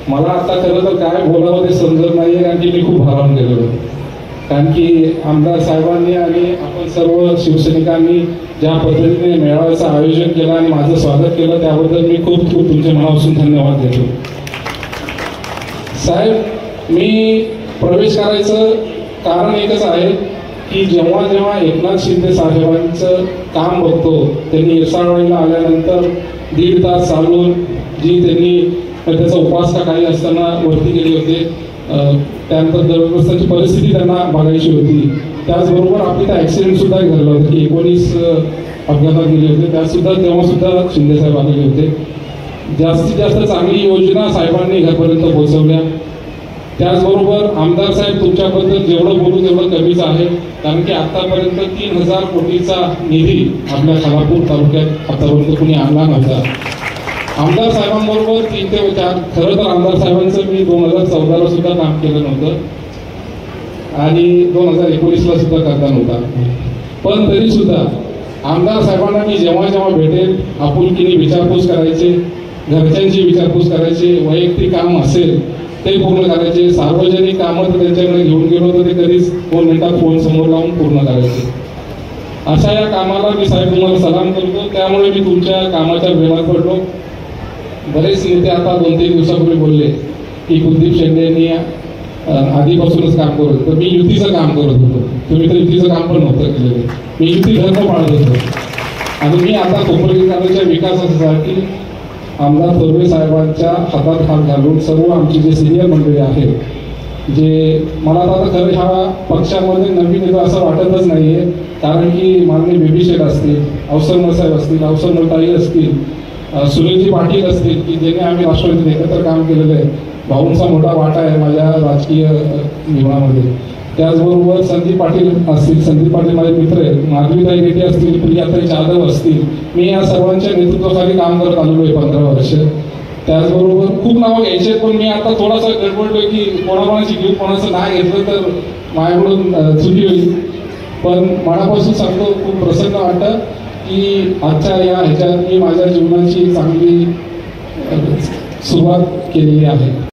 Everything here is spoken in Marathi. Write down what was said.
मला आता खरं तर काय बोलावं ते समजत नाही, कारण की मी खूप भारावून गेलेलो. कारण की आमदार साहेबांनी आणि आपण सर्व शिवसैनिकांनी ज्या पद्धतीने मेळाव्याचं आयोजन केलं आणि माझं स्वागत केलं त्याबद्दल मी खूप खूप तुमच्या मनापासून धन्यवाद देतो. साहेब, मी प्रवेश करायचं कारण एकच आहे की जेव्हा जेव्हा एकनाथ शिंदे साहेबांचं काम बघतो, त्यांनी येसाळवाडीला आल्यानंतर 1.5 तास चालून जी त्यांनी त्याचा उपास का काही असताना वरती गेले होते, त्यानंतर दरग्रस्तांची परिस्थिती त्यांना बघायची होती. त्याचबरोबर आपली त्या ॲक्सिडेंट सुद्धा घडलं होतं की 19 अपघातात गेले होते, तेव्हा सुद्धा शिंदे साहेब आलेले होते. जास्तीत जास्त चांगली योजना साहेबांनी घरपर्यंत पोहोचवल्या. त्याचबरोबर आमदार साहेब, तुमच्याबद्दल जेवढं बोलू तेवढं कमीच आहे, कारण की आतापर्यंत 3000 कोटीचा निधी आपल्या खालापूर तालुक्यात आतापर्यंत कुणी आणला नव्हता. आमदार साहेबांबरोबर 3 ते 4, खरं तर आमदार साहेबांचं मी 2014ला सुद्धा काम केलं नव्हतं आणि 2019ला सुद्धा करता नव्हता. पण तरी सुद्धा आमदार साहेबांना मी जेव्हा जेव्हा भेटेल आपुलकीने विचारपूस करायचे, घरच्यांची विचारपूस करायचे, वैयक्तिक काम असेल ते पूर्ण करायचे, सार्वजनिक कामं तर त्यांच्याकडे घेऊन गेलो तर ते कधीच 2 मिनिटात फोन समोर लावून पूर्ण करायचे. अशा या कामाला मी साहेब तुम्हाला सलाम करतो. त्यामुळे मी तुमच्या कामाच्या प्रेमात पडलो. बरेच नेते आता 2-3 दिवसापूर्वी बोलले की कुलदीप शिंदे यांनी आधीपासूनच काम करत होतं, मी युतीचं काम करत होतो. तुम्ही तर युतीचं काम पण नव्हतं केलेलं, मी युती धर्म पाळत होतो. आणि मी आता कोपरगावच्या विकासासाठी आमदार थोरवे साहेबांच्या हातात हात घालून सर्व आमची जे सिनियर मंडळी आहेत, जे मला आता खरं ह्या पक्षामध्ये नवीन येतं असं वाटतच नाही आहे, कारण की माननीय बेबी शेठ असतील, अवसरमल साहेब असतील, अवसरमलताई असतील, सुनीलजी पाटील असतील की ज्यांनी आम्ही राष्ट्रवादीत एकत्र काम केलेलं आहे. भाऊंचा मोठा वाटा आहे माझ्या राजकीय जीवनामध्ये. त्याचबरोबर संदीप पाटील असतील, संदीप पाटील माझे मित्र आहेत, माधवीताई रेड्डी असतील, प्रियाताई जाधव असतील. मी या सर्वांच्या नेतृत्वाखाली काम करत आलेलो आहे 15 वर्ष. त्याचबरोबर खूप नावं घ्यायचे, पण मी आता थोडासा गडबडलोय की कोणाकोणाची घेऊ, कोणाचं नाही घेतलं तर माझ्याकडून चुकी होईल. पण मनापासून सांगतो, खूप प्रसन्न वाटतं की आजच्या या ह्याच्यात मी माझ्या जीवनाची चांगली सुरुवात केलेली आहे.